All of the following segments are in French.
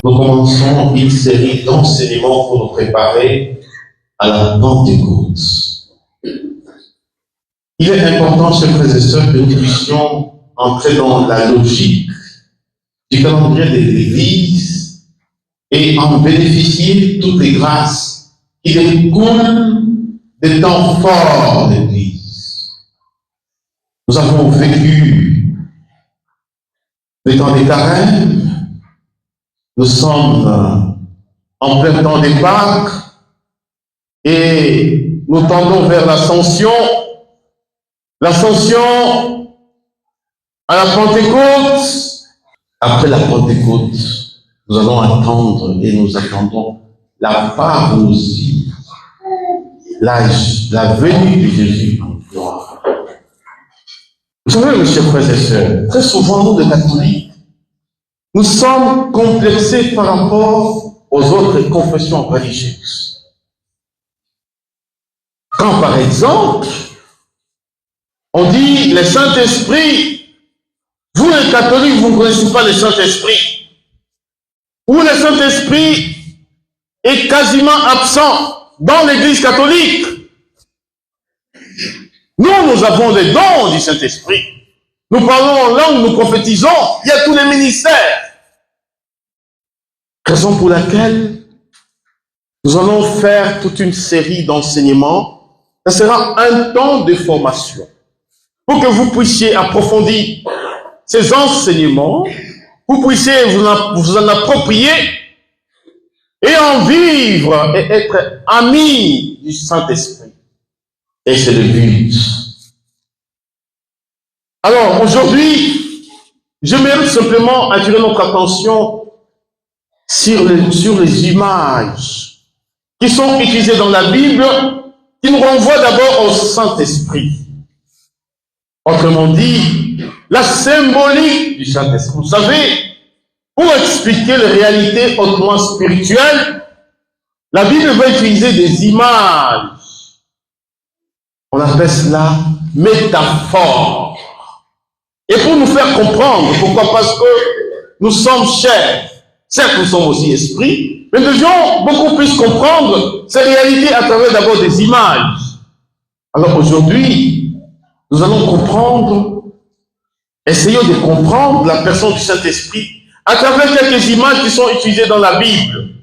nous commençons une série d'enseignements pour nous préparer à la Pentecôte. Il est important, chers frères et sœurs, que nous puissions entrer dans la logique du calendrier de l'Église et en bénéficier de toutes les grâces qui découlent des temps forts de l'Église. Nous avons vécu les temps des carêmes, nous sommes en plein temps des Pâques et nous tendons vers l'ascension à la Pentecôte. Après la Pentecôte, nous allons attendre et nous attendons la parousie, la venue de Jésus en gloire. Vous savez, mes chers frères et sœurs, très souvent, nous, les catholiques, nous sommes complexés par rapport aux autres confessions religieuses. Quand, par exemple, on dit le Saint-Esprit, vous les catholiques, vous ne connaissez pas le Saint-Esprit, ou le Saint-Esprit est quasiment absent dans l'Église catholique. Nous avons les dons du Saint-Esprit. Nous parlons en langue, nous prophétisons, il y a tous les ministères. Raison pour laquelle nous allons faire toute une série d'enseignements. Ce sera un temps de formation pour que vous puissiez approfondir ces enseignements, vous puissiez vous en approprier et en vivre et être amis du Saint-Esprit. Et c'est le but. Alors, aujourd'hui, j'aimerais simplement attirer notre attention sur les images qui sont utilisées dans la Bible, qui nous renvoient d'abord au Saint-Esprit. Autrement dit, la symbolique du Saint-Esprit. Vous savez, pour expliquer les réalités hautement spirituelles, la Bible va utiliser des images. On appelle cela métaphore. Et pour nous faire comprendre, pourquoi? Parce que nous sommes chers, certes nous sommes aussi esprits, mais nous devions beaucoup plus comprendre ces réalités à travers d'abord des images. Alors aujourd'hui, nous allons comprendre, essayons de comprendre la personne du Saint-Esprit à travers quelques images qui sont utilisées dans la Bible.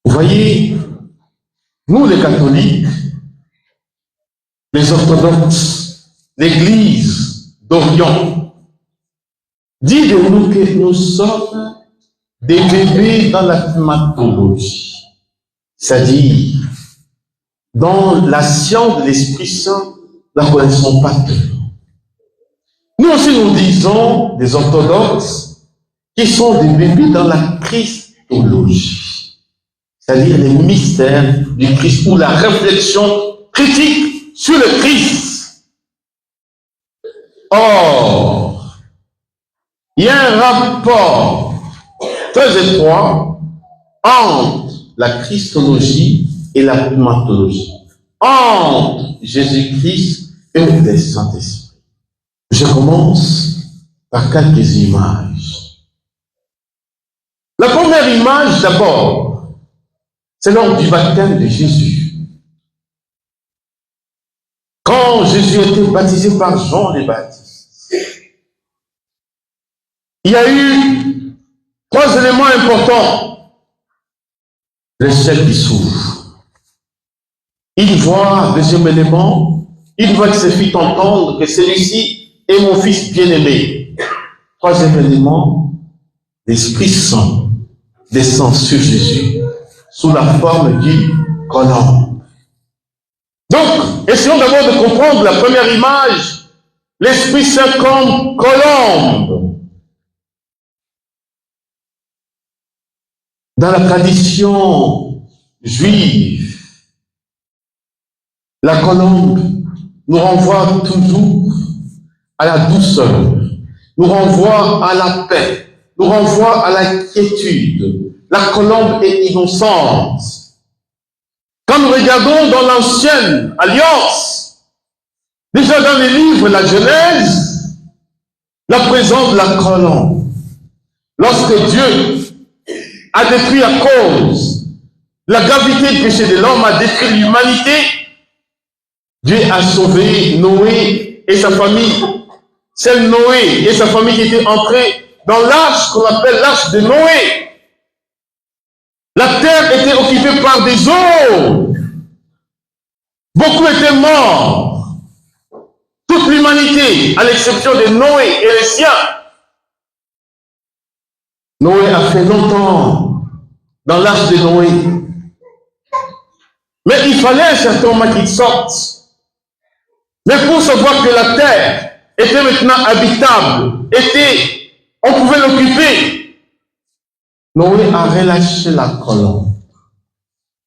Vous voyez, nous les catholiques, les orthodoxes, l'Église d'Orient, dit de nous que nous sommes des bébés dans la pneumatologie, c'est-à-dire dans la science de l'Esprit Saint, nous ne connaissons pas tout. Nous aussi nous disons, des orthodoxes, qui sont des bébés dans la Christologie, c'est-à-dire les mystères du Christ ou la réflexion critique sur le Christ. Or, il y a un rapport très étroit entre la Christologie et la pneumatologie, entre Jésus-Christ et le Saint-Esprit. Je commence par quelques images. La première image, d'abord, c'est lors du baptême de Jésus. Quand Jésus était baptisé par Jean le Baptiste, il y a eu trois éléments importants. Le ciel qui s'ouvre. Il voit, deuxième élément, il voit que ses filles entendre que celui-ci est mon fils bien-aimé. Troisième élément, l'Esprit Saint descend sur Jésus sous la forme d'une colombe. Donc, essayons d'abord de comprendre la première image, l'Esprit Saint comme colombe. Dans la tradition juive, la colombe nous renvoie toujours à la douceur, nous renvoie à la paix, nous renvoie à la quiétude. La colombe est innocente. Quand nous regardons dans l'ancienne alliance, déjà dans les livres de la Genèse, la présence de la colombe. Lorsque Dieu a détruit à cause de la gravité du péché de l'homme, a détruit l'humanité. Dieu a sauvé Noé et sa famille. C'est Noé et sa famille qui étaient entrés dans l'arche qu'on appelle l'arche de Noé. La terre était occupée par des eaux. Beaucoup étaient morts. Toute l'humanité, à l'exception de Noé et les siens. Noé a fait longtemps dans l'arche de Noé. Mais il fallait un certain moment qu'il sorte. Mais pour savoir que la terre était maintenant habitable, on pouvait l'occuper, Noé a relâché la colombe.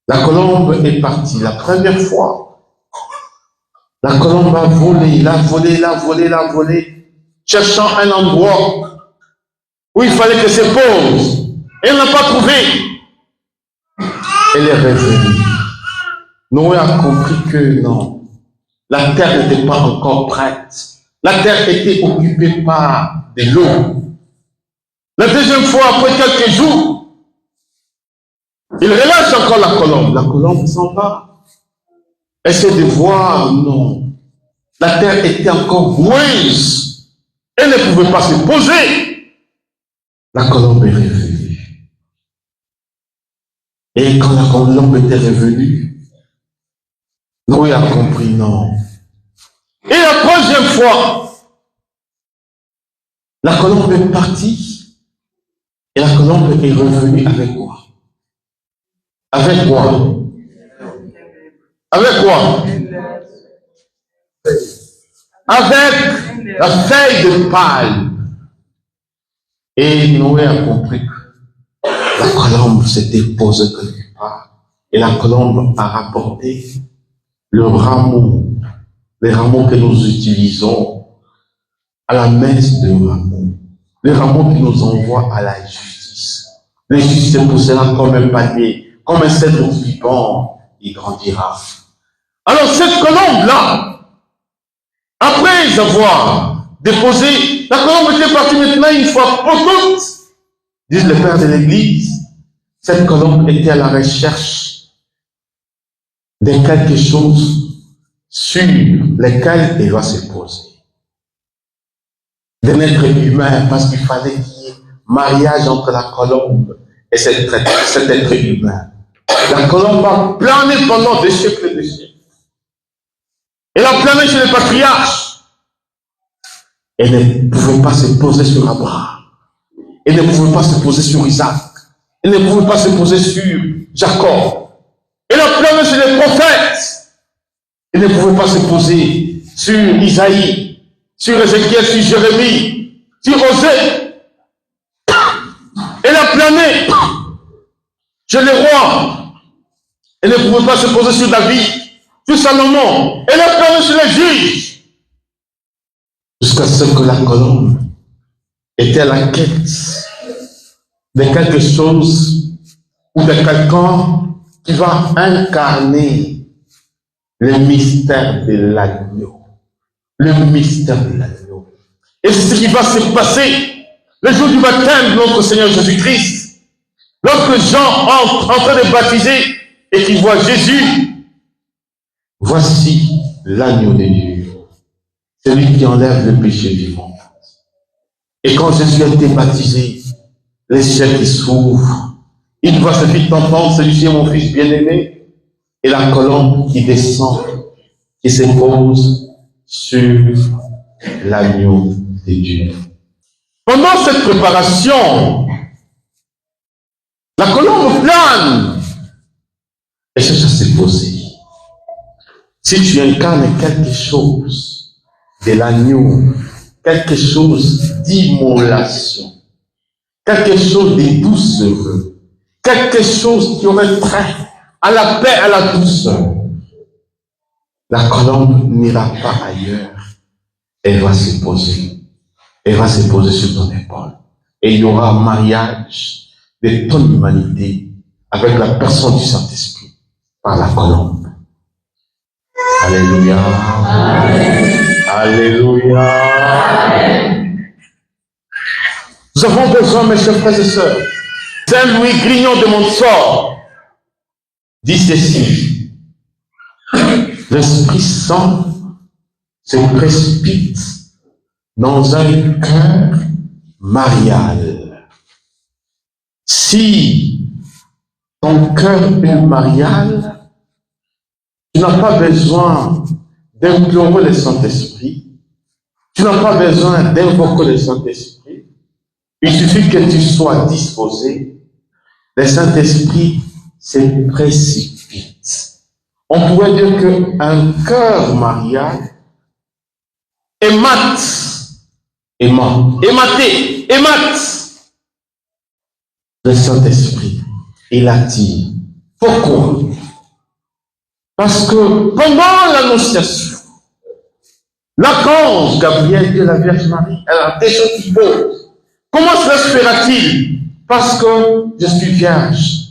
La colombe est partie la première fois. La colombe a volé, cherchant un endroit où il fallait qu'elle se pose. Elle n'a pas trouvé. Elle est revenue. Noé a compris que non, la terre n'était pas encore prête. La terre était occupée par de l'eau. La deuxième fois, après quelques jours, il relâche encore la colombe. La colombe s'en va. Essaie de voir, non. La terre était encore boueuse. Elle ne pouvait pas se poser. La colombe est revenue. Et quand la colombe était revenue, Noé a compris, non. Et la troisième fois, la colombe est partie et la colombe est revenue avec quoi? Avec quoi? Avec quoi? Avec la feuille de palme. Et Noé a compris que la colombe s'était posée quelque part. Et la colombe a rapporté le rameau, les rameaux que nous utilisons à la messe de rameaux, les rameaux qui nous envoient à la justice. La justice poussera comme un panier, comme un cèdre vivant, il grandira. Alors cette colombe-là, après avoir déposé, la colombe était partie maintenant une fois pour toutes, disent les pères de l'église. Cette colombe était à la recherche de quelque chose sur lequel elle doit se poser. D'un être humain, parce qu'il fallait qu'il y ait mariage entre la colombe et cet être humain. La colombe a plané pendant des siècles et des siècles. Elle a plané chez les patriarches. Elle ne pouvait pas se poser sur Abraham. Elle ne pouvait pas se poser sur Isaac. Elle ne pouvait pas se poser sur Jacob. Elle a plané chez les prophètes. Elle ne pouvait pas se poser sur Isaïe, sur Ézéchiel, sur Jérémie, sur Osée. Elle a plané chez les rois. Elle ne pouvait pas se poser sur David, sur Salomon. Elle a plané sur les juges. Jusqu'à ce que la colombe était à la quête de quelque chose ou de quelqu'un qui va incarner le mystère de l'agneau. Le mystère de l'agneau. Et c'est ce qui va se passer le jour du baptême de notre Seigneur Jésus-Christ. Lorsque Jean entre en train de baptiser et qu'il voit Jésus, voici l'agneau de Dieu, celui qui enlève le péché du monde. Et quand Jésus a été baptisé, les cieux s'ouvrent. Il voit ce fils entendre, celui-ci est mon fils bien-aimé, et la colombe qui descend, qui se pose sur l'agneau de Dieu. Pendant cette préparation, la colombe plane et cherche à se poser. Si tu incarnes quelque chose de l'agneau, quelque chose d'immolation, quelque chose de doucereux, quelque chose qui aurait trait à la paix, à la douceur, la colombe n'ira pas ailleurs. Elle va se poser. Elle va se poser sur ton épaule. Et il y aura un mariage de ton humanité avec la personne du Saint-Esprit par la colombe. Alléluia. Amen. Alléluia. Amen. Nous avons besoin, mes chers frères et sœurs, Saint Louis Grignon de Montfort dit ceci: l'Esprit Saint se précipite dans un cœur marial. Si ton cœur est marial, tu n'as pas besoin d'implorer le Saint-Esprit, tu n'as pas besoin d'invoquer le Saint-Esprit, il suffit que tu sois disposé, le Saint-Esprit se précipite. On pourrait dire qu'un cœur marial émate le Saint-Esprit et l'attire. Pourquoi? Parce que pendant l'annonciation, l'archange Gabriel de la Vierge Marie, elle a des choses qui posent. Comment cela se fera-t-il? Parce que je suis vierge.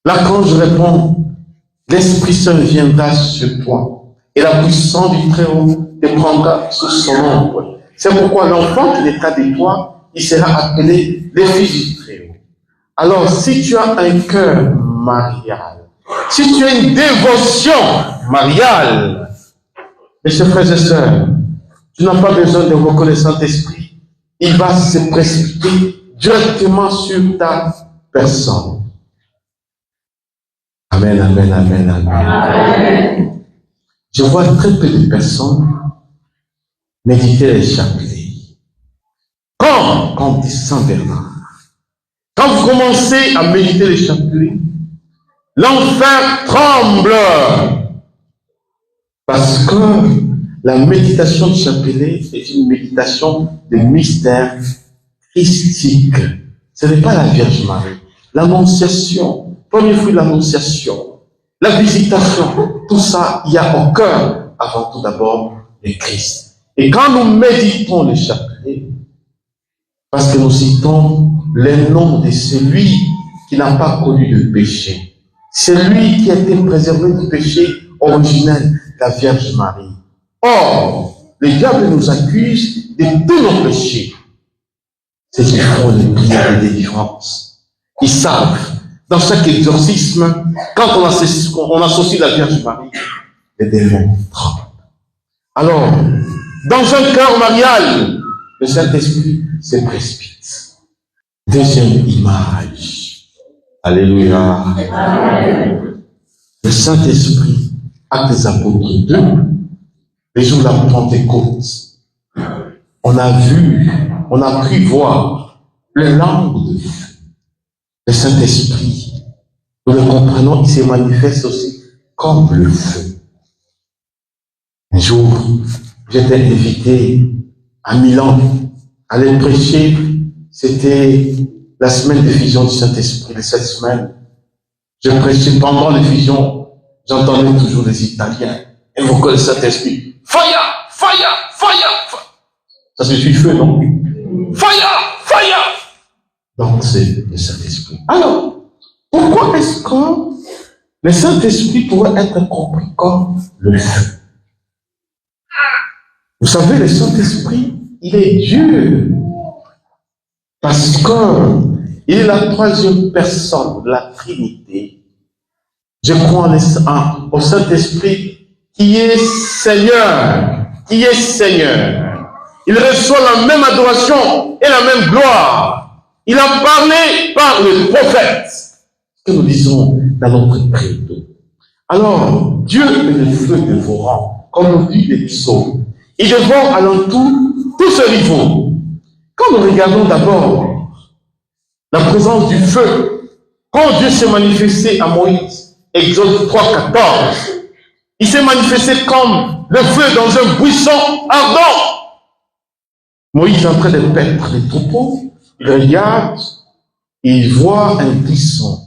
L'archange répond: l'Esprit Saint viendra sur toi, et la puissance du Très-Haut te prendra sous son ombre. C'est pourquoi l'enfant qui naîtra de toi, il sera appelé le Fils du Très-Haut. Alors, si tu as un cœur marial, si tu as une dévotion mariale, mes chers frères et sœurs, tu n'as pas besoin de reconnaître le Saint-Esprit. Il va se précipiter directement sur ta personne. Amen, amen, amen, amen. Amen. Je vois très peu de personnes méditer les chapelets. Quand dit Saint Bernard, quand vous commencez à méditer les chapelets, l'enfer tremble. Parce que la méditation du chapelet est une méditation de mystère christique. Ce n'est pas la Vierge Marie. L'annonciation, premier fruit de l'annonciation, la visitation, tout ça, il y a au cœur, avant tout d'abord, le Christ. Et quand nous méditons le chapelet, parce que nous citons le nom de celui qui n'a pas connu de péché, celui qui a été préservé du péché originel, la Vierge Marie. Or, le diable nous accuse de tous nos péchés. C'est qu'ils font les prières de délivrance. Ils savent, dans chaque exorcisme, quand on associe la Vierge Marie, les démons tremblent. Alors, dans un cœur marial, le Saint-Esprit se précipite. Deuxième image. Alléluia. Amen. Le Saint-Esprit, Actes des Apôtres 2, les jours de la Pentecôte, on a pu voir le langue de feu. Le Saint-Esprit, nous le comprenons, il se manifeste aussi comme le feu. Un jour, j'étais invité à Milan, à aller prêcher. C'était la semaine d'effusion du Saint-Esprit, de cette semaine. Je prêchais pendant l'effusion, j'entendais toujours les Italiens invoquer le Saint-Esprit. Fire, fire, fire, fire. Ça signifie feu, non? Fire, fire. Donc c'est le Saint-Esprit. Alors, pourquoi est-ce que le Saint-Esprit pourrait être compris comme le feu? Vous savez, le Saint-Esprit, il est Dieu. Parce que il est la troisième personne de la Trinité. Je crois au Saint-Esprit qui est Seigneur. Qui est Seigneur. Il reçoit la même adoration et la même gloire. Il a parlé par le prophète. Ce que nous disons dans notre credo. Alors, Dieu est le feu dévorant, comme nous dit les psaumes. Il dévore alentour tous ses rivaux. Quand nous regardons d'abord la présence du feu, quand Dieu s'est manifesté à Moïse, Exode 3, 14, il s'est manifesté comme le feu dans un buisson ardent. Moïse est en train de paître les troupeaux, il regarde, il voit un buisson.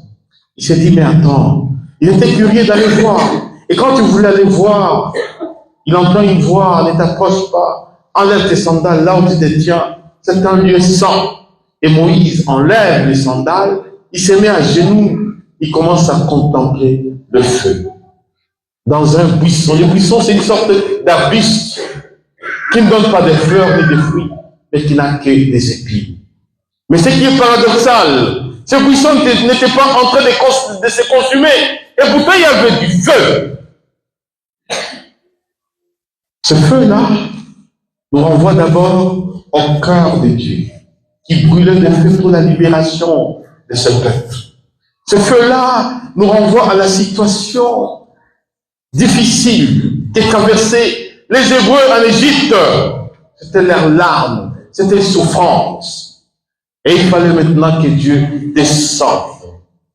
Il s'est dit, mais attends, il était curieux d'aller voir. Et quand tu voulais aller voir, il entend une voix, ne t'approche pas, enlève tes sandales là où tu te tiens, c'est un lieu saint. Et Moïse enlève les sandales, il se met à genoux, il commence à contempler le feu. Dans un buisson. Le buisson, c'est une sorte d'arbuste qui ne donne pas de fleurs ni de fruits, mais qui n'a que des épines. Mais ce qui est paradoxal, Ces buissons n'étaient pas en train de se consumer. Et pourtant, il y avait du feu. Ce feu-là nous renvoie d'abord au cœur de Dieu, qui brûlait de feu pour la libération de ce peuple. Ce feu-là nous renvoie à la situation difficile que traversaient les Hébreux en Égypte. C'était leurs larmes, c'était souffrance. Et il fallait maintenant que Dieu descende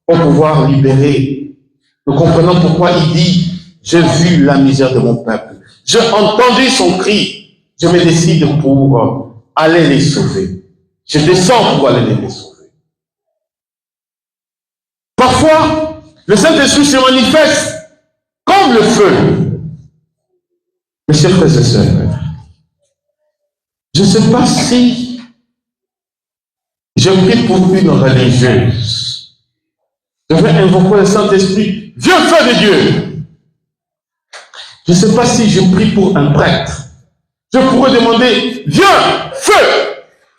pour pouvoir libérer. Nous comprenons pourquoi il dit, j'ai vu la misère de mon peuple. J'ai entendu son cri. Je me décide pour aller les sauver. Je descends pour aller les sauver. Parfois, le Saint-Esprit se manifeste comme le feu. Mes chers frères et sœurs, je ne sais pas si je prie pour une religieuse. Je vais invoquer le Saint-Esprit, vieux feu de Dieu. Je ne sais pas si je prie pour un prêtre. Je pourrais demander, viens, feu,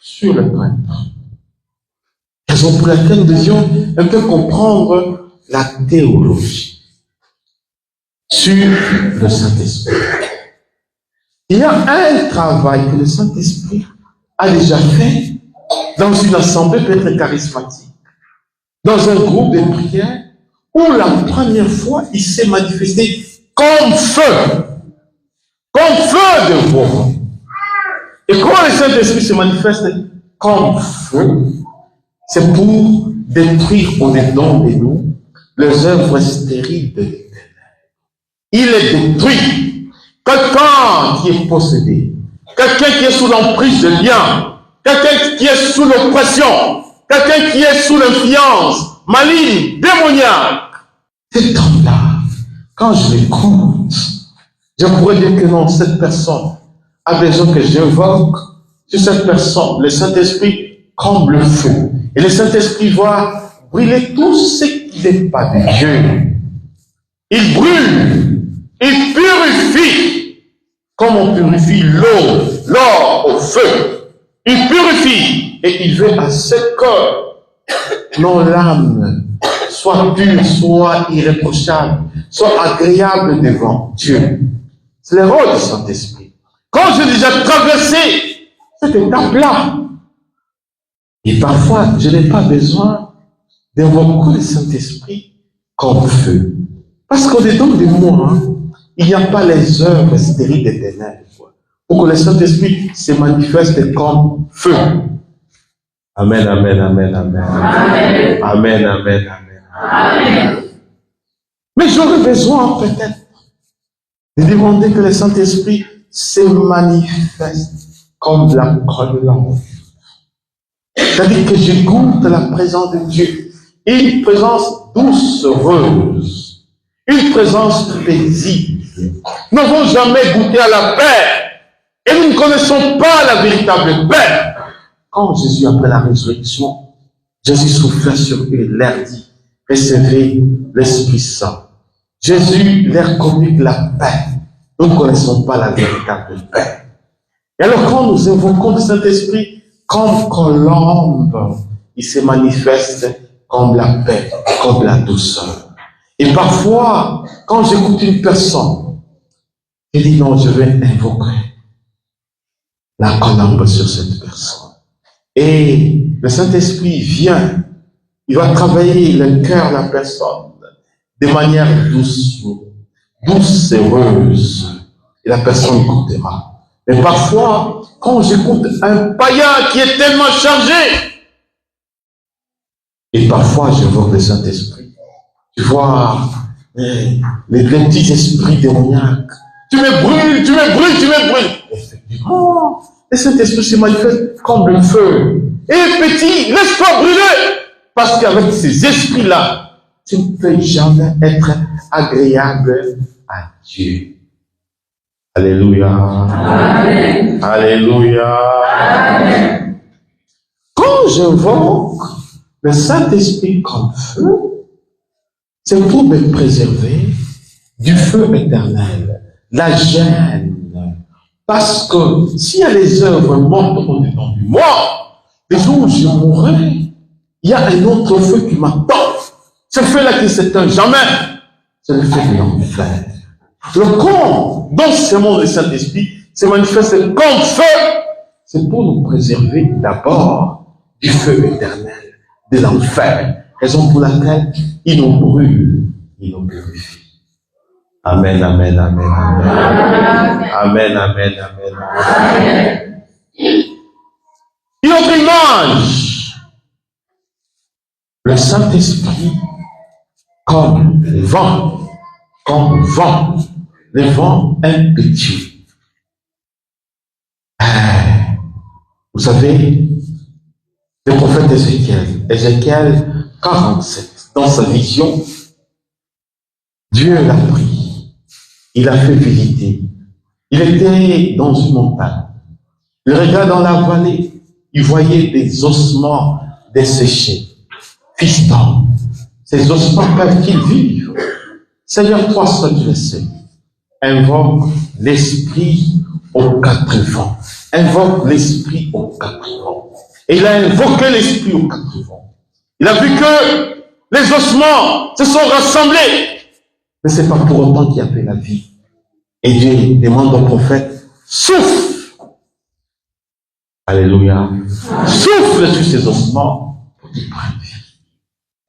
sur le prêtre. Raison pour laquelle nous devions un peu comprendre la théologie sur le Saint-Esprit. Il y a un travail que le Saint-Esprit a déjà fait dans une assemblée peut-être charismatique, dans un groupe de prière, où la première fois il s'est manifesté comme feu de veau. Et comment le Saint-Esprit se manifeste comme feu, c'est pour détruire au-dedans de nous les œuvres stériles de l'Éternel. Il est détruit. Quelqu'un qui est possédé, quelqu'un qui est sous l'emprise de liens, quelqu'un qui est sous l'oppression, quelqu'un qui est sous l'influence maligne, démoniaque. Cet homme-là, quand je l'écoute, je pourrais dire que non, cette personne a besoin que j'invoque sur cette personne, le Saint-Esprit, comme le feu. Et le Saint-Esprit va brûler tout ce qui n'est pas de Dieu. Il brûle, il purifie, comme on purifie l'or au feu. Il purifie et il veut à ce que nos l'âme soit pure, soit irréprochable, soit agréable devant Dieu. C'est le rôle du Saint-Esprit. Quand j'ai déjà traversé cette étape-là, et parfois je n'ai pas besoin d'invoquer le Saint-Esprit comme feu. Parce qu'au-dedans de moi, il n'y a pas les œuvres stériles des ténèbres. Pour que le Saint-Esprit se manifeste comme feu. Amen, amen, amen, amen. Amen, amen, amen, amen. Amen. Mais j'aurais besoin peut-être de demander que le Saint-Esprit se manifeste comme la colombe. C'est-à-dire que je goûte la présence de Dieu. Une présence douce, heureuse. Une présence paisible. Nous n'avons jamais goûté à la paix. Et nous ne connaissons pas la véritable paix. Quand Jésus, après la résurrection, Jésus souffla sur eux et leur dit, recevez l'Esprit Saint. Jésus leur communique la paix. Nous ne connaissons pas la véritable paix. Et alors quand nous invoquons le Saint-Esprit comme colombe, il se manifeste comme la paix, comme la douceur. Et parfois, quand j'écoute une personne, je dis non, je vais invoquer la colombe sur cette personne. Et le Saint-Esprit vient, il va travailler le cœur de la personne de manière douce, douce et heureuse. Et la personne écoutera. Mais parfois, quand j'écoute un païen qui est tellement chargé, et parfois j'invoque le Saint-Esprit, tu vois, les petits esprits démoniaques, tu me brûles, tu me brûles, tu me brûles. Effectivement, le Saint-Esprit se manifeste comme le feu. Et petit, laisse-toi brûler. Parce qu'avec ces esprits-là, tu ne peux jamais être agréable à Dieu. Alléluia. Amen. Alléluia. Amen. Quand j'invoque le Saint-Esprit comme feu, c'est pour me préserver du feu éternel, la gêne. Parce que s'il y a les œuvres mortes au-dedans de moi, les jours où je mourrai, il y a un autre feu qui m'attend. Ce feu-là qui s'éteint jamais, c'est le feu de l'enfer. Le corps, dans ce monde du Saint-Esprit, se manifeste comme feu. C'est pour nous préserver d'abord du feu éternel, de l'enfer. Raison pour laquelle il nous brûle, il nous purifie. Amen, amen, amen, amen. Amen, amen, amen, amen. Une autre image. Le Saint-Esprit comme vent, le vent impétueux. Vous savez, le prophète Ézéchiel 47, dans sa vision, Dieu l'a pris, il a fait visiter. Il était dans une montagne. Il regarde dans la vallée, il voyait des ossements desséchés. Fils d'homme, ces ossements peuvent-ils vivre? Seigneur, toi seul tu le sais. Invoque l'esprit aux quatre vents. Invoque l'esprit aux quatre vents. Et il a invoqué l'esprit aux quatre vents. Il a vu que les ossements se sont rassemblés. Mais ce n'est pas pour autant qu'il y avait la vie. Et Dieu demande au prophète, souffle. Alléluia. Souffle sur ces ossements pour qu'ils prennent vie.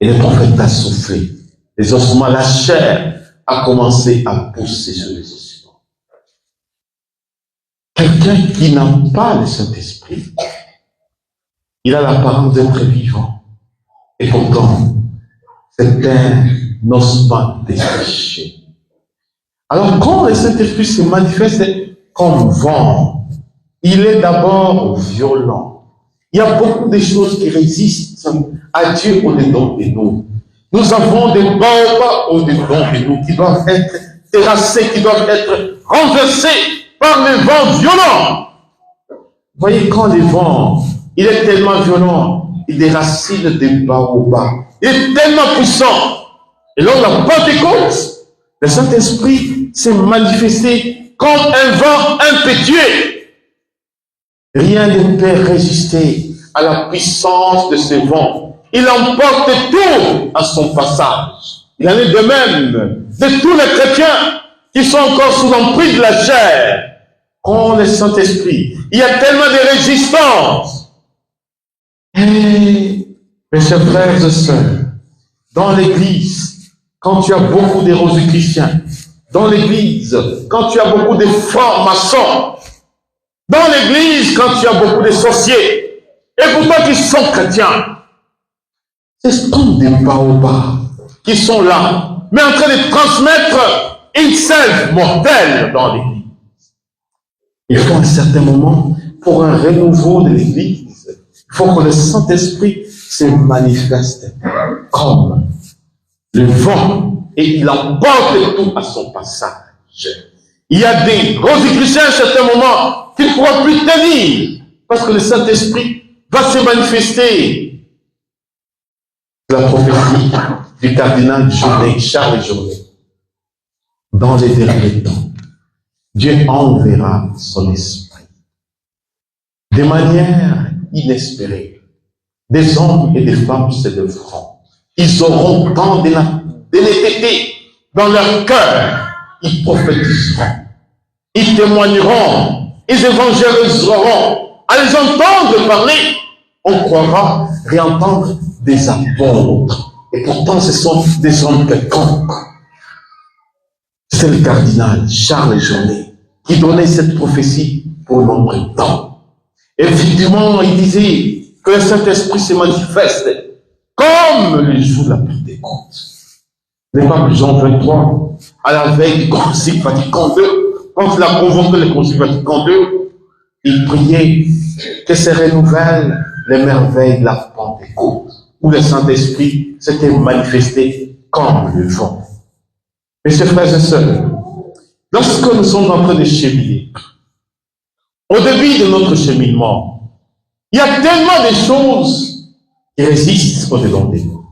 Et le prophète a soufflé. Les ossements, la chair a commencé à pousser sur les ossements. Quelqu'un qui n'a pas le Saint-Esprit, il a l'apparence d'être vivant. Et pourtant, c'est un ossement desséché. Alors, quand le Saint-Esprit se manifeste comme vent, il est d'abord violent. Il y a beaucoup de choses qui résistent à Dieu au-dedans de nous. Nous avons des bombes au-dedans de nous qui doivent être terrassées, qui doivent être renversées par les vents violents. Vous voyez, quand le vent, il est tellement violent, il déracine des baobabs. Il est tellement puissant. Et lors de la Pentecôte, le Saint-Esprit s'est manifesté comme un vent impétueux. Rien ne peut résister à la puissance de ce vent. Il emporte tout à son passage. Il en est de même de tous les chrétiens qui sont encore sous l'emprise de la chair. Quand le Saint-Esprit, il y a tellement de résistance. Et mes chers frères et sœurs, dans l'église, quand tu as beaucoup de rosicruciens, dans l'église, quand tu as beaucoup de francs-maçons, dans l'église, quand tu as beaucoup de sorciers, et pourtant qui sont chrétiens, c'est comme des baobabs qui sont là, mais en train de transmettre une sève mortelle dans l'église. Il faut un certain moment, pour un renouveau de l'église, il faut que le Saint-Esprit se manifeste comme le vent et il emporte tout à son passage. Il y a des rosicruciens à un certain moment qui ne pourront plus tenir parce que le Saint-Esprit va se manifester. La prophétie du cardinal Journet, Charles Journet. Dans les derniers temps, Dieu enverra son esprit de manière inespérée. Des hommes et des femmes se lèveront. Ils auront tant d'honnêteté dans leur cœur. Ils prophétiseront. Ils témoigneront. Ils évangéliseront. À les entendre parler, on croira réentendre des apôtres. Et pourtant, ce sont des hommes quelconques. C'est le cardinal Charles Journet qui donnait cette prophétie pour nombre de temps. Effectivement, il disait que le Saint-Esprit se manifeste comme le jour de la Pentecôte. Le pape Jean 23, à la veille du Concile Vatican II, quand il a convoqué le Concile Vatican II, il priait que se renouvellent les merveilles de la Pentecôte, où le Saint-Esprit s'était manifesté comme le vent. Mes chers frères et sœurs, lorsque nous sommes en train de cheminer, au début de notre cheminement, il y a tellement de choses qui résistent au-dedans de nous.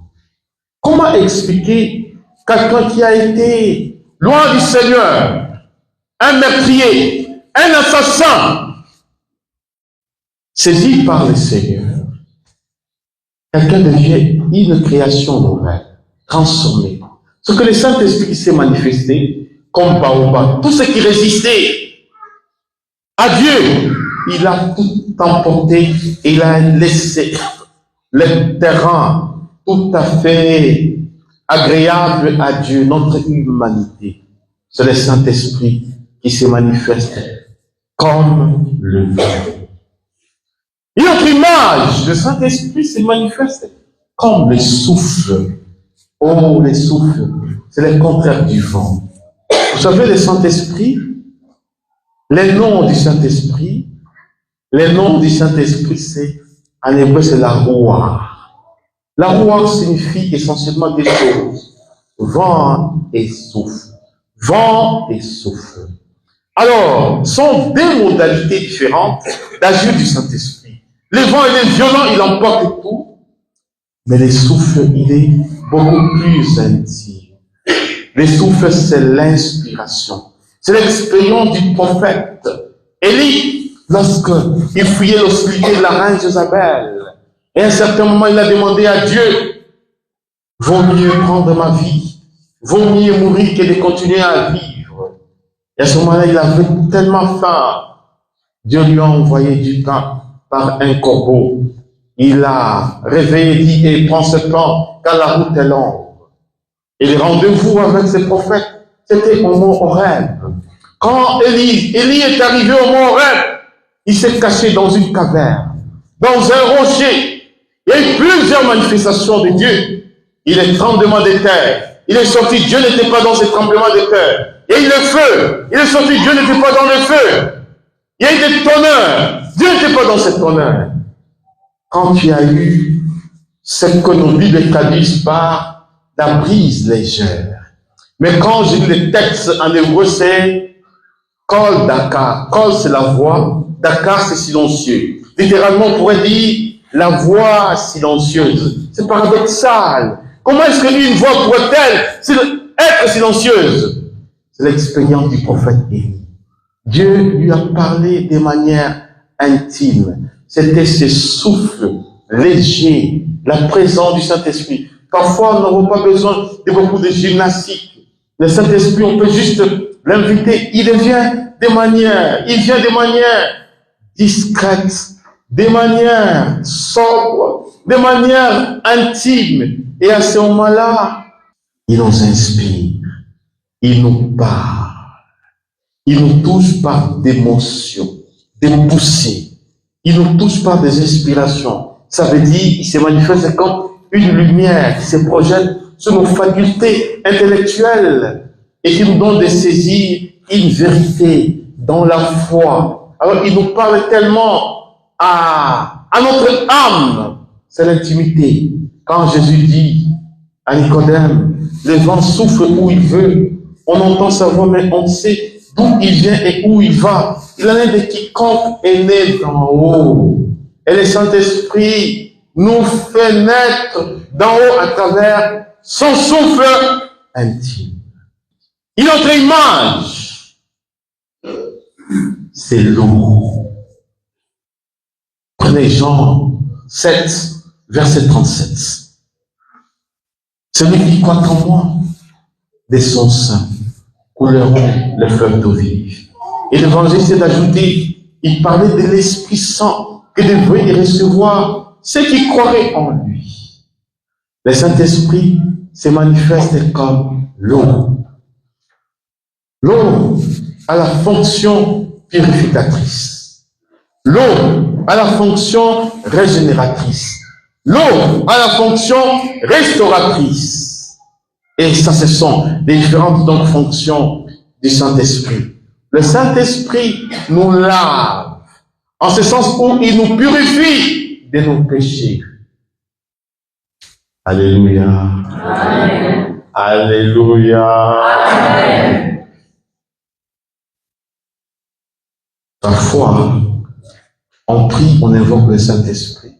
Comment expliquer quelqu'un qui a été loin du Seigneur, un meurtrier, un assassin, saisi par le Seigneur, quelqu'un devient une création nouvelle, transformée. Ce que le Saint-Esprit s'est manifesté comme Baobab, tout ce qui résistait à Dieu, il a tout emporté et il a laissé le terrain tout à fait agréable à Dieu, notre humanité. C'est le Saint-Esprit qui se manifeste comme le Dieu. Une autre image, le Saint-Esprit se manifeste comme le souffle. Oh, le souffle, c'est le contraire du vent. Vous savez, le Saint-Esprit, les noms du Saint-Esprit, c'est, en hébreu, c'est la roua. La roua signifie essentiellement des choses. Vent et souffle. Vent et souffle. Alors, ce sont deux modalités différentes d'agir du Saint-Esprit. Le vent, il est violent, il emporte tout. Mais le souffle, il est beaucoup plus intime. Le souffle, c'est l'inspiration. C'est l'expérience du prophète Élie, lorsqu'il fuyait l'hostilité de la reine Jézabel. Et à un certain moment, il a demandé à Dieu, vaut mieux prendre ma vie, vaut mieux mourir que de continuer à vivre. Et à ce moment-là, il avait tellement faim. Dieu lui a envoyé du pain par un corbeau. Il a réveillé et dit, et prends ce pain, car la route est longue. Et les rendez-vous avec ses prophètes, c'était au mont Horeb. Quand Élie est arrivé au mont Horeb, il s'est caché dans une caverne, dans un rocher. Il y a eu plusieurs manifestations de Dieu. Il est tremblement de terre. Il est sorti, Dieu n'était pas dans ce tremblement de terre. Il y a eu le feu. Il est sorti, Dieu n'était pas dans le feu. Il y a eu des tonnerres. Dieu n'était pas dans ces tonnerres. Quand il y a eu ce que nos Bibles traduisent par la brise légère. Mais quand j'ai lu le texte en hébreu, c'est Kol Dakar. Kol, c'est la voix. Dakar, c'est silencieux. Littéralement, on pourrait dire la voix silencieuse. C'est paradoxal. Comment est-ce qu'une voix pourrait-elle être silencieuse? C'est l'expérience du prophète Élie. Dieu lui a parlé de manière intime. C'était ce souffle léger, la présence du Saint-Esprit. Parfois, on n'aura pas besoin de beaucoup de gymnastique. Le Saint-Esprit, on peut juste l'inviter. Il vient de manière discrète, de manière sobre, de manière intime. Et à ce moment-là, il nous inspire, il nous parle, il nous touche par d'émotions, des poussées, il nous touche par des inspirations. Ça veut dire, il se manifeste comme une lumière qui se projette sur nos facultés intellectuelles et qui nous donne de saisir une vérité dans la foi. Alors, il nous parle tellement à notre âme. C'est l'intimité. Quand Jésus dit à Nicodème, le vent souffle où il veut, on entend sa voix, mais on sait d'où il vient et où il va. Il en est de quiconque est né d'en haut. Et le Saint-Esprit nous fait naître d'en haut à travers son souffle intime. Une autre image, c'est l'eau. Prenez Jean 7, verset 37. Celui qui croit en moi, de son sein, couleront les fleuves d'eau vive. Et l'évangile, c'est d'ajouter, il parlait de l'Esprit Saint que devraient recevoir ceux qui croiraient en lui. Le Saint-Esprit se manifeste comme l'eau. L'eau a la fonction purificatrice. L'eau a la fonction régénératrice. L'eau a la fonction restauratrice. Et ça, ce sont les différentes donc, fonctions du Saint-Esprit. Le Saint-Esprit nous lave, en ce sens où il nous purifie de nos péchés. Alléluia. Amen. Alléluia. Amen. Parfois, on prie, on invoque le Saint-Esprit.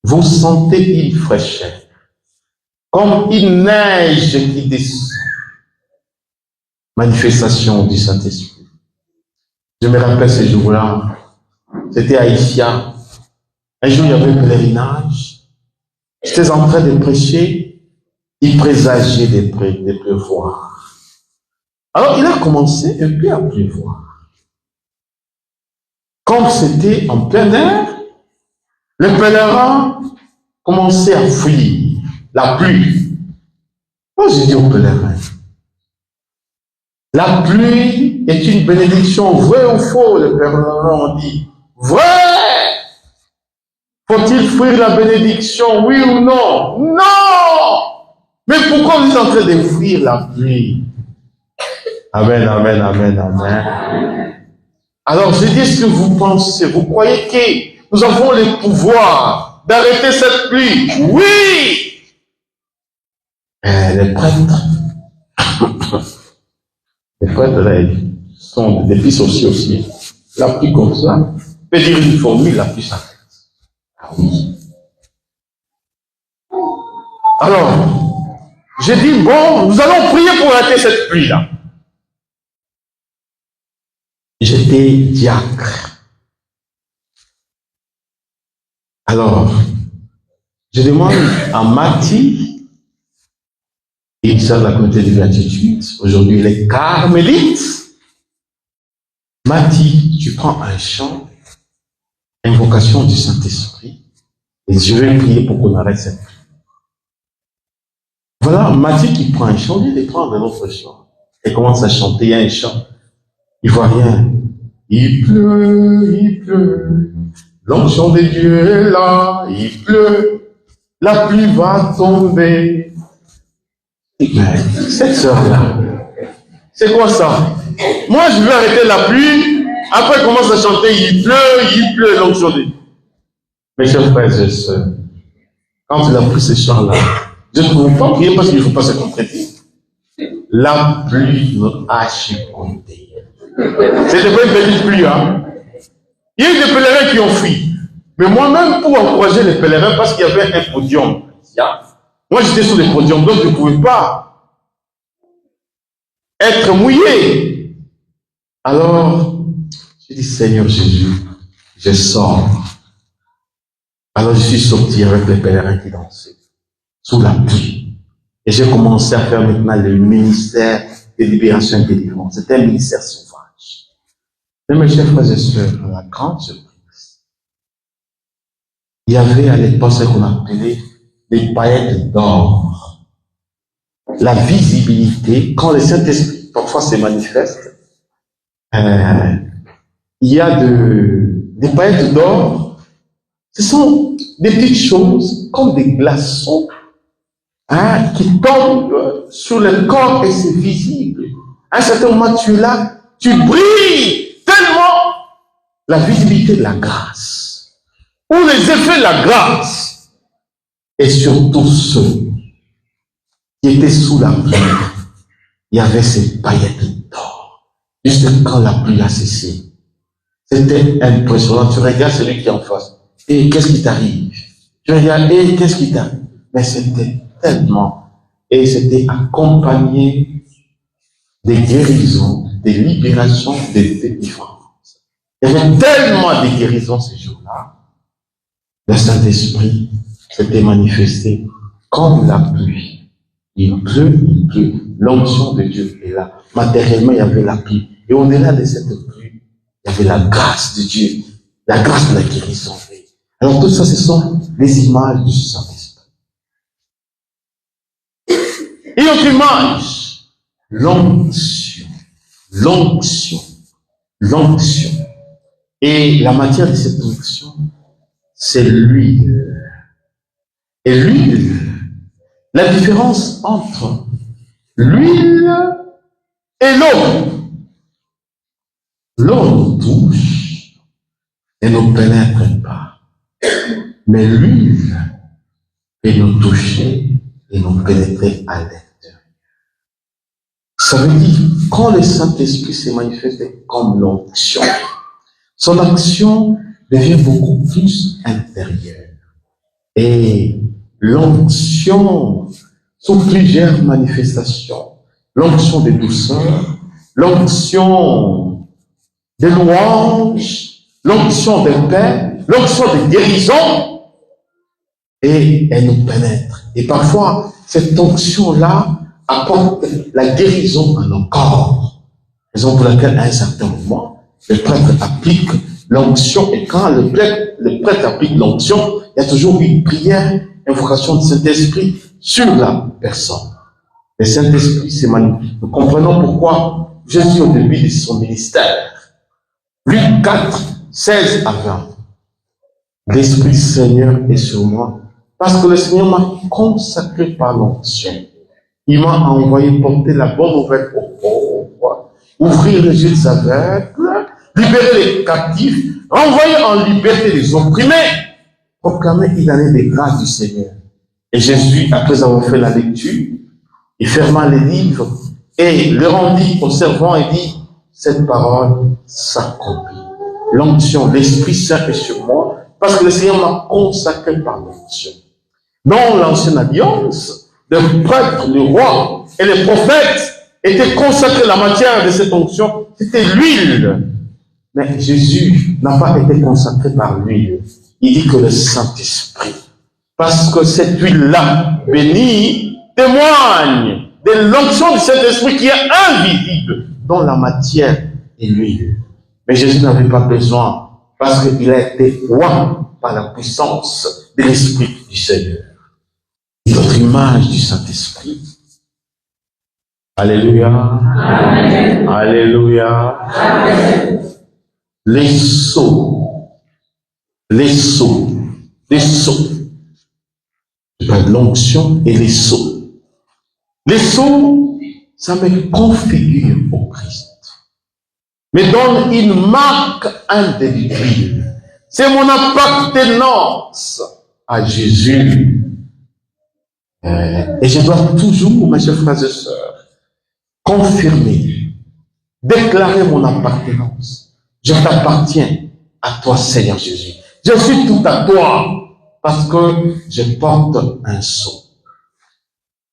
Vous sentez une fraîcheur, comme une neige qui descend. Manifestation du Saint-Esprit. Je me rappelle ce jour-là, c'était à Isia. Un jour, il y avait un pèlerinage. J'étais en train de prêcher, il présageait des pleuvoirs. Alors, il a commencé un peu à pleuvoir. Comme c'était en plein air, les pèlerins commençaient à fuir la pluie. Moi, j'ai dit aux pèlerins, la pluie est une bénédiction, vrai ou faux? Les pèlerins ont dit, vrai! Faut-il fuir la bénédiction, oui ou non? Non! Mais pourquoi vous êtes en train de fuir la pluie? Amen, amen, amen, amen. Alors, je dis ce que vous pensez. Vous croyez que nous avons le pouvoir d'arrêter cette pluie? Oui! Les prêtres, là, ils sont des fils aussi. La pluie comme ça, peut dire une formule, la pluie s'arrête. Ah oui. Alors, j'ai dit, bon, nous allons prier pour arrêter cette pluie-là. J'étais diacre. Alors, je demande à Mati, il sert la communauté de gratitude, aujourd'hui les carmélites. Mati, tu prends un chant, invocation du Saint-Esprit, et je vais prier pour qu'on arrête cette pluie. Voilà, Mati qui prend un chant, il vient de prendre un autre chant, et commence à chanter, il y a un chant. Il voit rien. Il pleut, l'onction de Dieu est là, il pleut, la pluie va tomber. Mais cette sœur-là, c'est quoi ça? Moi, je vais arrêter la pluie, après, elle commence à chanter, il pleut, l'onction de Dieu. Mes chers frères et sœurs, quand il a pris ce chant-là, je ne peux pas prier parce qu'il ne faut pas se contredire. La pluie nous a chicoté. C'était pas une petite pluie, hein. Il y a eu des pèlerins qui ont fui. Mais moi-même, pour encourager les pèlerins, parce qu'il y avait un podium, moi j'étais sur le podium, donc je ne pouvais pas être mouillé. Alors, j'ai dit, Seigneur Jésus, je sors. Alors je suis sorti avec les pèlerins qui dansaient, sous la pluie. Et j'ai commencé à faire maintenant le ministère de libération et de délivrance. C'était un ministère sauvage. Mais mes chers frères et sœurs, à la grande surprise, il y avait à l'époque ce qu'on appelait des paillettes d'or. La visibilité, quand le Saint-Esprit parfois se manifeste, il y a des paillettes d'or. Ce sont des petites choses comme des glaçons qui tombent sur le corps et c'est visible. À un certain moment, tu es là, tu brilles tellement la visibilité de la grâce, ou les effets de la grâce, et surtout ceux qui étaient sous la pluie, il y avait ces paillettes d'or. Juste quand la pluie a cessé, c'était impressionnant. Tu regardes celui qui est en face, et qu'est-ce qui t'arrive? Tu regardes, et qu'est-ce qui t'arrive? Mais c'était tellement, et c'était accompagné des guérisons, des libérations, des délivrances. Il y avait tellement de guérisons ces jours-là. Le Saint-Esprit s'était manifesté comme la pluie. Il pleut, l'onction de Dieu est là. Matériellement, il y avait la pluie. Et au-delà de cette pluie, il y avait la grâce de Dieu, la grâce de la guérison. Alors tout ça, ce sont les images du Saint-Esprit. Et autre image, l'onction. L'onction. L'onction. Et la matière de cette onction, c'est l'huile. Et l'huile, la différence entre l'huile et l'eau. L'eau nous touche et nous pénètre pas. Mais l'huile peut nous toucher et nous pénétrer à l'intérieur. Ça veut dire, quand le Saint-Esprit s'est manifesté comme l'onction, son action devient beaucoup plus intérieure. Et l'onction, sous plusieurs manifestations, l'onction de douceur, l'onction de louange, l'onction de paix, l'onction de guérison, et elle nous pénètre. Et parfois, cette onction-là apporte la guérison à nos corps. Raison pour laquelle, à un certain moment, le prêtre applique l'onction, et quand le prêtre applique l'onction, il y a toujours une prière, invocation du Saint-Esprit sur la personne. Le Saint-Esprit s'est manifesté. Nous comprenons pourquoi Jésus, au début de son ministère, Luc 4, 16 à 20, l'Esprit du Seigneur est sur moi, parce que le Seigneur m'a consacré par l'onction. Il m'a envoyé porter la bonne nouvelle aux pauvres, ouvrir les yeux des aveugles, libérer les captifs, renvoyer en liberté les opprimés, proclamer une année de grâce du Seigneur. Et Jésus, après avoir fait la lecture, il ferma les livres et le rendit au servant et dit, cette parole s'accomplit. L'onction, l'Esprit Saint est sur moi, parce que le Seigneur m'a consacré par l'onction. Dans l'ancienne alliance, le prêtre, le roi et les prophètes étaient consacrés. La matière de cette onction, c'était l'huile. Mais Jésus n'a pas été consacré par l'huile. Il dit que le Saint-Esprit, parce que cette huile-là, bénie, témoigne de l'onction du Saint-Esprit qui est invisible, dont la matière est l'huile. Mais Jésus n'avait pas besoin, parce qu'il a été roi par la puissance de l'Esprit du Seigneur. Notre image du Saint-Esprit. Alléluia. Amen. Alléluia. Amen. Les sceaux. Les sceaux. Les sceaux. L'onction et les sceaux. Les sceaux, ça me configure au Christ. Me donne une marque indélébile. C'est mon appartenance à Jésus. Et je dois toujours, mes chers frères et sœurs, confirmer, déclarer mon appartenance. Je t'appartiens à toi, Seigneur Jésus. Je suis tout à toi parce que je porte un sceau.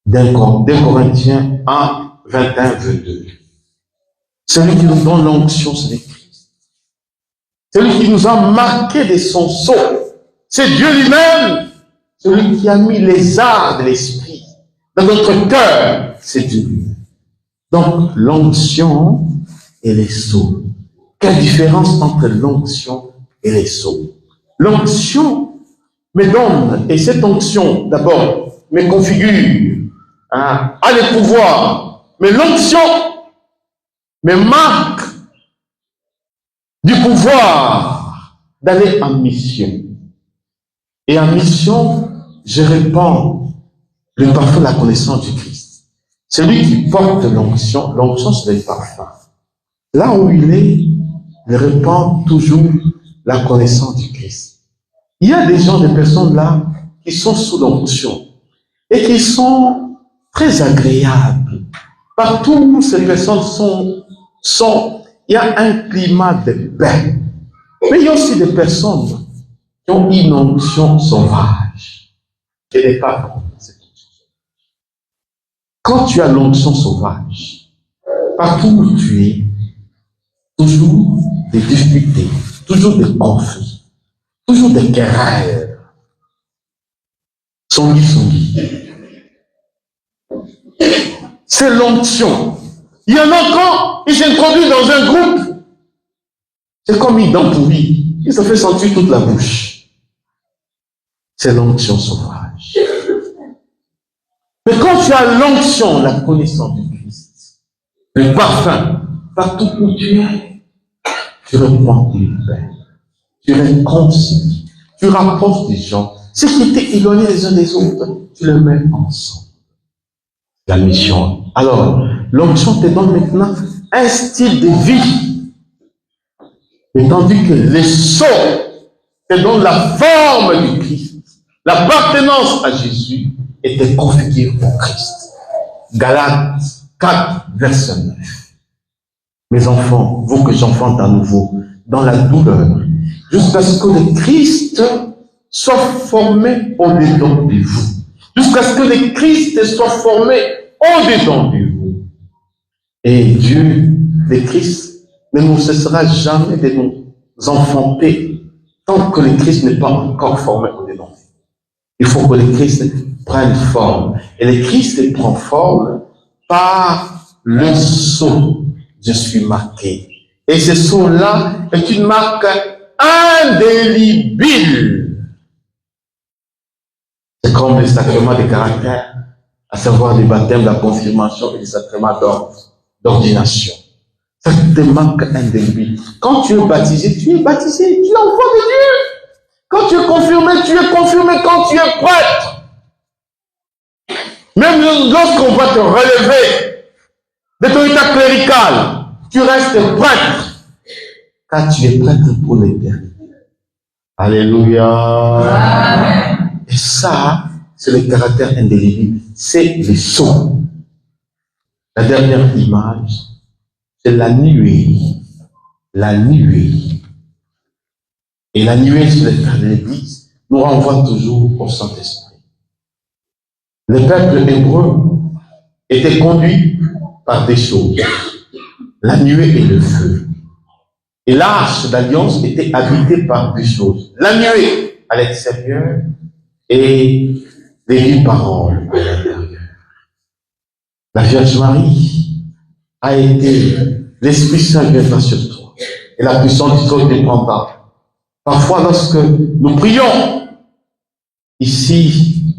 2 Corinthiens 1, 21, 22. Celui qui nous donne l'onction, c'est Christ. Celui qui nous a marqué de son sceau, c'est Dieu lui-même. Celui qui a mis les arts de l'esprit dans notre cœur, c'est Dieu. Donc, l'onction et les sceaux. Quelle différence entre l'onction et les sceaux? L'onction me donne, et cette onction, d'abord, me configure, a le pouvoir, mais l'onction me marque du pouvoir d'aller en mission. Et en mission, je répands le parfum de la connaissance du Christ. Celui qui porte l'onction c'est le parfum. Là où il est, il répand toujours la connaissance du Christ. Il y a des gens, des personnes là, qui sont sous l'onction et qui sont très agréables. Partout où ces personnes il y a un climat de paix. Mais il y a aussi des personnes qui ont une onction sauvage. Elle n'est pas bonne, cette onction sauvage. Quand tu as l'onction sauvage, partout où tu es, toujours des difficultés, toujours des conflits, toujours des querelles. Songui. C'est l'onction. Il y en a quand ils s'introduisent dans un groupe, c'est comme une dent pourrie. Il se fait sentir toute la bouche. C'est l'onction sauvage. Mais quand tu as l'onction, la connaissance du Christ, le parfum, partout où tu es, tu reprends une paix, tu réconcilies, tu rapproches des gens. Ceux qui étaient éloignés les uns des autres, tu les mets ensemble. La mission. Alors, l'onction te donne maintenant un style de vie. Et tandis que les sceaux te donnent la forme du Christ, l'appartenance à Jésus, et te configure au Christ. Galates 4, verset 9. Mes enfants, vous que j'enfante à nouveau, dans la douleur, jusqu'à ce que le Christ soit formé au-dedans de vous. Jusqu'à ce que le Christ soit formé au-dedans de vous. Et Dieu, le Christ, ne nous cessera jamais de nous enfanter tant que le Christ n'est pas encore formé au-dedans de vous. Il faut que le Christ prenne forme. Et le Christ prend forme par le sceau. Je suis marqué. Et ce sceau-là est une marque indélébile. C'est comme les sacrements de caractère, à savoir le baptême, la confirmation et les sacrements d'ordination. Ça te marque indélébile. Quand tu es baptisé, tu es baptisé. Tu es enfant de Dieu. Quand tu es confirmé, tu es confirmé. Quand tu es prêtre, même lorsqu'on va te relever de ton état clérical, tu restes prêtre. Car tu es prêtre pour l'éternité. Alléluia. Amen. Et ça, c'est le caractère indélébile. C'est le sceau. La dernière image, c'est la nuée. La nuée. Et la nuée sur les terres de l'Église nous renvoie toujours au Saint-Esprit. Le peuple hébreu était conduit par des choses. La nuée et le feu. Et l'arche d'alliance était habitée par deux choses. La nuée à l'extérieur et les 10 paroles à l'intérieur. La Vierge Marie a été, l'Esprit Saint viendra sur toi. Et la puissance du trône te prendra. Parfois, lorsque nous prions, ici,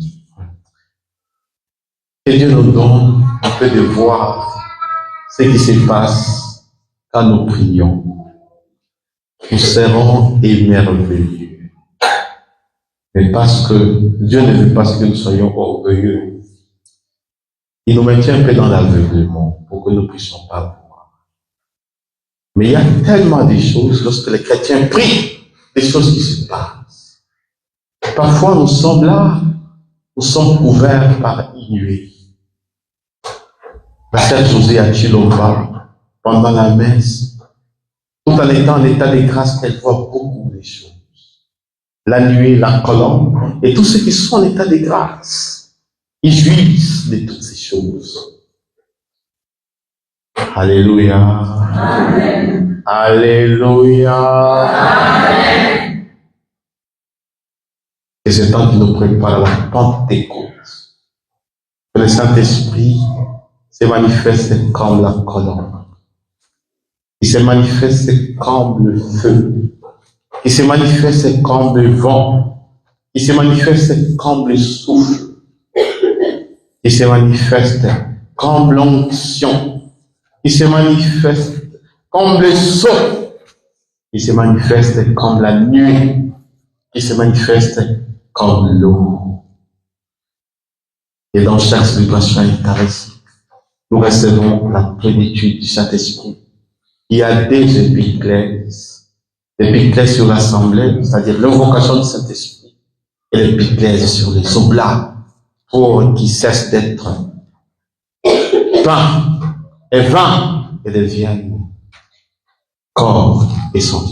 que Dieu nous donne un peu de voir ce qui se passe quand nous prions. Nous serons émerveillés. Mais parce que Dieu ne veut pas que nous soyons orgueilleux, il nous maintient un peu dans l'aveuglement pour que nous ne puissions pas voir. Mais il y a tellement de choses lorsque les chrétiens prient. Des choses qui se passent. Parfois, nous sommes là, nous sommes couverts par une nuée. La sœur Josée à Chilomba, pendant la messe, tout en étant en état de grâce, elle voit beaucoup de choses. La nuée, la colombe, et tous ceux qui sont en état de grâce, ils jouissent de toutes ces choses. Alléluia. Amen. Alléluia. Amen. Et c'est temps qui nous prépare la Pentecôte. Que le Saint-Esprit se manifeste comme la colombe. Il se manifeste comme le feu. Il se manifeste comme le vent. Il se manifeste comme le souffle. Il se manifeste comme l'onction. Il se manifeste comme le sceau. Il se manifeste comme la nuit. Il se manifeste comme l'eau. Et dans chaque célébration eucharistique, nous recevons la plénitude du Saint-Esprit. Il y a des épiclèses sur l'assemblée, c'est-à-dire l'invocation du Saint-Esprit, et l'épiclèse sur les oblats, pour qu'ils cessent d'être pain et vin et deviennent corps et sang.